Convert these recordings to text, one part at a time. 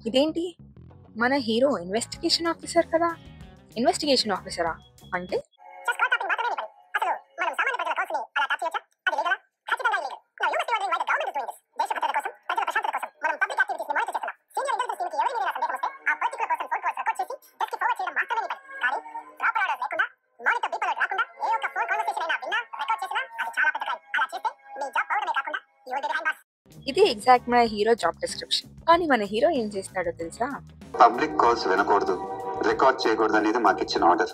ఇదేంటి? మన hero investigation officer కదా! ఇన్వెస్టిగేషన్ ఆఫీసరా? అంటే ఇది ఎగ్జాక్ట్ మన హీరో జాబ్ డిస్క్రిప్షన్. కానీ మన హీరో ఏం చేస్తాడో తెలుసా? పబ్లిక్ కాల్స్ వినకూడదు, రికార్డ్ చేయకూడదు అనేది మాకు ఇచ్చిన ఆర్డర్.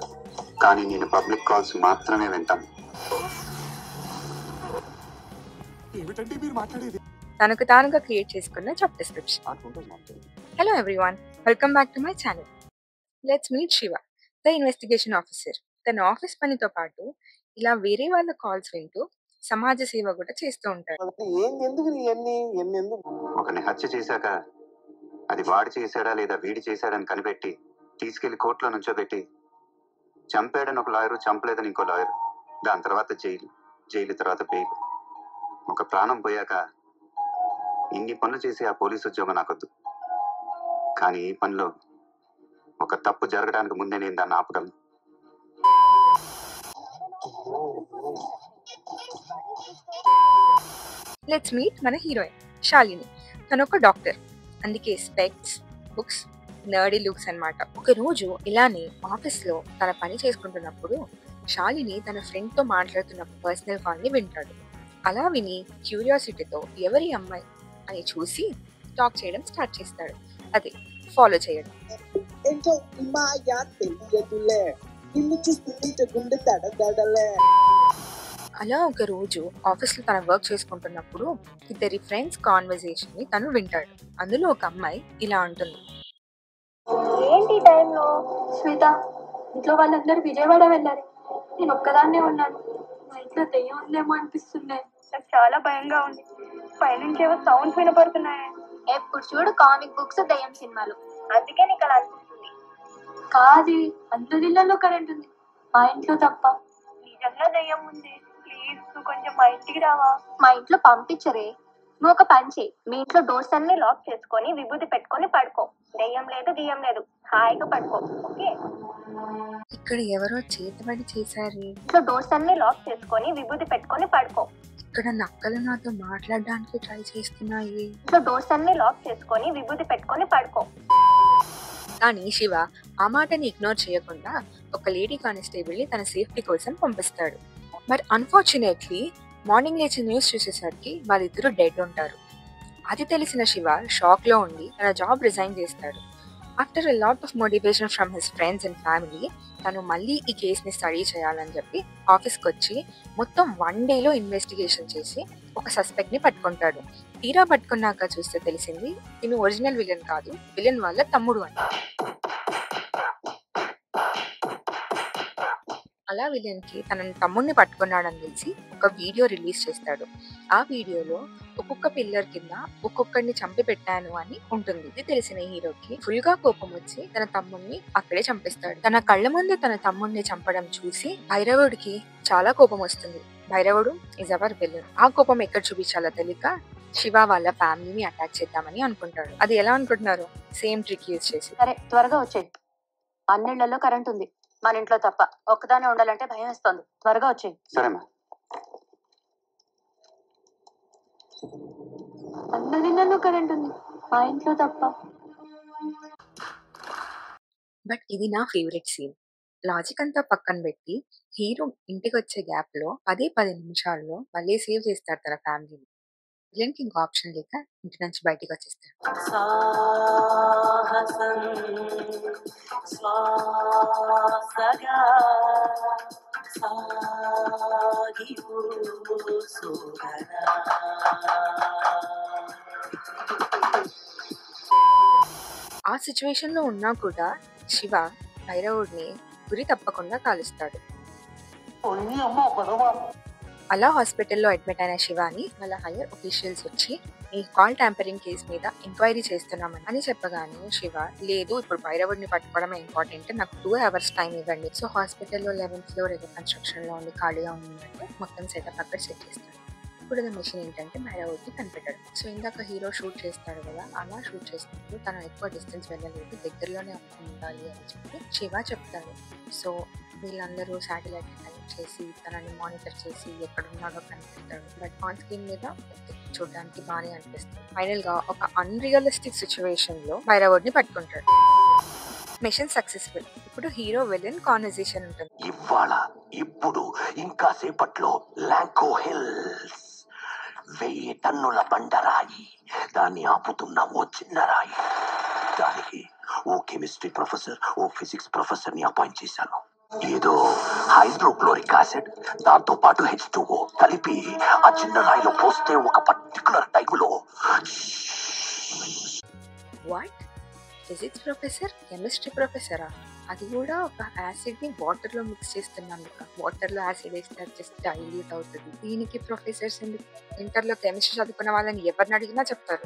కానీ నేను పబ్లిక్ కాల్స్ మాత్రమే వింటాను. తనకు తానుగా క్రియేట్ చేసుకున్న job description. Hello everyone, welcome back to my channel. Let's meet Shiva, the investigation officer. తన ఆఫీస్ పనితో పాటు ఇలా వేరే వాళ్ళ కాల్స్ వింటూ సమాజ సేవ కూడా చేస్తూ ఉంటాడు. ఒకరిని హత్య చేశాక అది వాడు చేశాడా లేదా వీడి చేశాడని కనిపెట్టి తీసుకెళ్లి కోర్టులో నుంచోబెట్టి, చంపాడని ఒక లాయరు, చంపలేదని ఇంకో లాయరు, దాని తర్వాత జైలు తర్వాత బెయిల్. ఒక ప్రాణం పోయాక ఇన్ని పనులు చేసి ఆ పోలీసు ఉద్యోగం నాకొద్దు. కానీ ఈ పనిలో ఒక తప్పు జరగడానికి ముందే నేను దాన్ని ఆపగలను. లెట్స్ మీట్ మన హీరోయిన్ శాలిని. తను ఒక డాక్టర్, అందుకే స్పెక్ట్స్, బుక్స్, నర్డీ లుక్స్ అన్నమాట. ఒక రోజు ఇలానే ఆఫీస్ లో తన పని చేసుకుంటున్నప్పుడు శాలిని తన ఫ్రెండ్ తో మాట్లాడుతున్న పర్సనల్ కాల్ ని వింటాడు. అలా విని క్యూరియాసిటీతో ఎవరి అమ్మాయి అని చూసి టాక్ చేయడం స్టార్ట్ చేస్తాడు. అదే ఫాలో చేయడం. అలా ఒక రోజు ఆఫీస్ లో తన వర్క్ చేసుకుంటున్నప్పుడు ఇద్దరి ఫ్రెండ్స్ కాన్వర్సేషన్ ని తను వింటాడు. అందులో ఒక అమ్మాయి ఇలా అంటుంది, ఏంటి టైంలో శ్వేత, ఇంట్లో వాళ్ళందరూ విజయవాడ వెళ్ళారు, నేను ఒక్కదాన్నే ఉన్నాను. మా ఇంట్లో దెయ్యం ఉందేమో అనిపిస్తుంది. నాకు చాలా భయంగా ఉంది. పైనుంచి ఏవో సౌండ్స్ వినపడుతున్నాయి. ఎప్పుడు చూడు కామిక్ బుక్స్, దెయ్యం సినిమాలు, అందుకే నీకు అలా అనిపిస్తుంది. కాదు, అందరి ఇళ్లలో కరెంట్ ఉంది, మా ఇంట్లో తప్ప. నిజంగా దెయ్యం ఉంది. ప్లీజ్ నువ్వు కొంచెం మా ఇంటికి రావా? మా ఇంట్లో పంపించరే. నువ్వు ఒక పని చేయి, మీ ఇంట్లో డోర్స్ అన్ని లాక్ చేసుకొని విభూతి పెట్టుకొని పడుకో. దెయ్యం లేదు, గియ్యం లేదు, హాయిగా పడుకో. ఓకే? ఇక్కడ ఎవరో చేతబడి చేశారు. ఇంట్లో డోర్స్ అన్ని లాక్ చేసుకొని విభూతి పెట్టుకొని పడుకో. ఇక్కడ నక్కలు నాతో మాట్లాడడానికి ట్రై చేస్తున్నాయి. ఇంట్లో డోర్స్ అన్ని లాక్ చేసుకొని విభూతి పెట్టుకొని పడుకో. కానీ శివ ఆ మాటని ఇగ్నోర్ చేయకుండా ఒక లేడీ కానిస్టేబుల్ ని తన సేఫ్టీ కోసం పంపిస్తాడు. బట్ అన్ఫార్చునేట్లీ మార్నింగ్ లేచి న్యూస్ చూసేసరికి వాళ్ళిద్దరూ డెడ్ ఉంటారు. అది తెలిసిన శివ షాక్ లో ఉండి తన జాబ్ రిజైన్ చేస్తాడు. After a lot of motivation from his friends and family, తను మళ్ళీ ఈ కేసుని స్టడీ చేయాలని చెప్పి ఆఫీస్కి వచ్చి మొత్తం 1 డేలో ఇన్వెస్టిగేషన్ చేసి ఒక సస్పెక్ట్ ని పట్టుకుంటాడు. తీరా పట్టుకున్నాక చూస్తే తెలిసింది తిను ఒరిజినల్ విలన్ కాదు, విలన్ వాళ్ళ తమ్ముడు అని. అలా విలన్ కి తన తమ్ముడిని పట్టుకున్నాడని తెలిసి ఒక వీడియో రిలీజ్ చేస్తాడు. ఆ వీడియోలో ఒక్కొక్క పిల్లర్ కింద ఒక్కొక్కడిని చంపి పెట్టాను అని ఉంటుంది. ఇది తెలిసిన హీరోకి ఫుల్ గా కోపం వచ్చి తన తమ్ముడిని అక్కడే చంపిస్తాడు. తన కళ్ళ ముందు తన తమ్ముడిని చంపడం చూసి భైరవుడికి చాలా కోపం వస్తుంది. భైరవుడు ఇస్ అవర్ విలన్. ఆ కోపం ఎక్కడ చూపించాలో తెలియక శివ వాళ్ళ ఫ్యామిలీని అటాక్ చేద్దామని అనుకుంటాడు. అది ఎలా అనుకుంటున్నారు? సేమ్ ట్రిక్ యూజ్ చేసి. సరే, త్వరగా వచ్చేయి. అన్నిళ్లలో కరెంట్ ఉంది, మన ఇంట్లో తప్ప. ఒక్కదానే ఉండాలంటే భయం వేస్తుంది. త్వరగా వచ్చేయి. సరేమ్మా. అన్నిళ్లలో కరెంట్ ఉంది, మా ఇంట్లో తప్ప. బట్ ఇది నా ఫేవరెట్ సీన్. లాజిక్ అంతా పక్కన పెట్టి హీరో ఇంటికి వచ్చే గ్యాప్ లో 10 నిమిషాల్లో మళ్ళీ సేవ్ చేస్తాడు తన ఫ్యామిలీని. విలన్ కి ఇంకో ఆప్షన్ లేక ఇంటి నుంచి బయటికి వచ్చేస్తాడు. ఆ సిచ్యువేషన్ లో ఉన్నా కూడా శివ భైరవుడిని గురి తప్పకుండా కాలుస్తాడు. అలా హాస్పిటల్లో అడ్మిట్ అయిన శివాని వాళ్ళ హైయర్ ఒఫీషియల్స్ వచ్చి ఈ కాల్ ట్యాంపరింగ్ కేసు మీద ఎంక్వైరీ చేస్తున్నామని అని చెప్పగానే శివ లేదు, ఇప్పుడు భైరవుడిని పట్టుకోవడమే ఇంపార్టెంట్, నాకు 2 hours టైం ఇవ్వండి. సో హాస్పిటల్లో 11th floor ఏదో కన్స్ట్రక్షన్ లో ఉండి ఖాళీగా ఉన్నట్టు మొత్తం సెటప్ అక్కడ సెట్ చేస్తాడు. ఇప్పుడు మిషన్ ఏంటంటే భైరవుడిని కనిపెట్టడం. సో ఇందాక హీరో షూట్ చేస్తాడు కదా, అలా షూట్ చేసినప్పుడు తను ఎక్కువ డిస్టెన్స్ వెళ్ళలేదు, దగ్గరలోనే ఉండాలి అని చెప్పి శివ చెప్తాడు. సో వీళ్ళందరూ శాటిలైట్ కనెక్ట్ చేసి తనని మానిటర్ చేసి ఎక్కడున్నాడో కనిపెడతాడు. బట్ ఆన్ స్క్రీన్ మీద చూడడానికి బాగానే అనిపిస్తుంది. ఫైనల్ గా ఒక అన్రియలిస్టిక్ సిచ్యువేషన్ లో భైరవుడిని పట్టుకుంటాడు. Mission successful. ఇప్పుడు హీరో విలన్ కాన్వర్సేషన్ ఉంటుంది. ఇప్పుడు ఇంకా సేపట్లో లాంకో హిల్స్ 1000 టన్నుల బండరాయి, దాన్ని ఆపుతున్న ఓ చిన్న రాయి, దానికి ఓ కెమిస్ట్రీ ప్రొఫెసర్, ఓ ఫిజిక్స్ ప్రొఫెసర్ ని అపాయింట్ చేశాను. ఏదో హైడ్రోక్లోరిక్ యాసిడ్ దాంతో పాటు H2O కలిపి ఆ చిన్న రాయిలో పోస్తే ఒక పర్టికులర్ టైంలో వాట్? ఫిజిక్స్ ప్రొఫెసర్, కెమిస్ట్రీ ప్రొఫెసరా? అది కూడా ఒక యాసిడ్ ని వాటర్ లో మిక్స్ చేస్తున్నాను. వాటర్ లో యాసిడ్ వేస్తే అది జస్ట్ డైల్యూట్ అవుతుంది. దీనికి ప్రొఫెసర్స్ ఎందుకు? ఇంటర్ లో కెమిస్ట్రీ చదువుకున్న వాళ్ళని ఎవరిని అడిగినా చెప్తారు.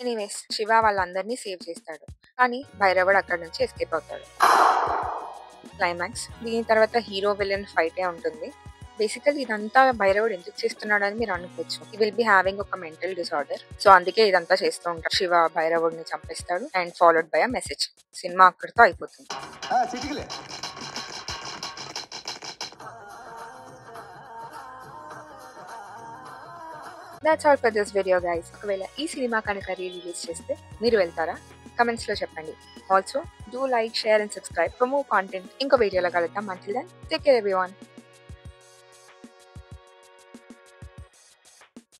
ఎనీవేస్ శివ వాళ్ళందరినీ సేవ్ చేస్తాడు, కానీ భైరవుడు అక్కడ నుంచి ఎస్కేప్ అవుతాడు. క్లైమాక్స్. దీని తర్వాత హీరో విలన్ ఫైటే ఉంటుంది. బేసికల్లీ ఇదంతా భైరవుడు ఎందుకు చేస్తున్నాడు అని మీరు అనుకోవచ్చు. ఈ విల్ బి హ్యావింగ్ ఒక మెంటల్ డిసార్డర్. సో అందుకే ఇదంతా చేస్తూ ఉంటాడు. శివ భైరవుడిని చంపేస్తాడు and followed by a message. Cinema అక్కడితో అయిపోతుంది. That's all for this video guys. ఒకవేళ ఈ సినిమా కనుక రిలీజ్ చేస్తే మీరు వెళ్తారా? కమెంట్స్ లో చెప్పండి. Also do like, share and subscribe for more content. ఇంకో వీడియోలో కలుద్దాం. Until then, take care everyone.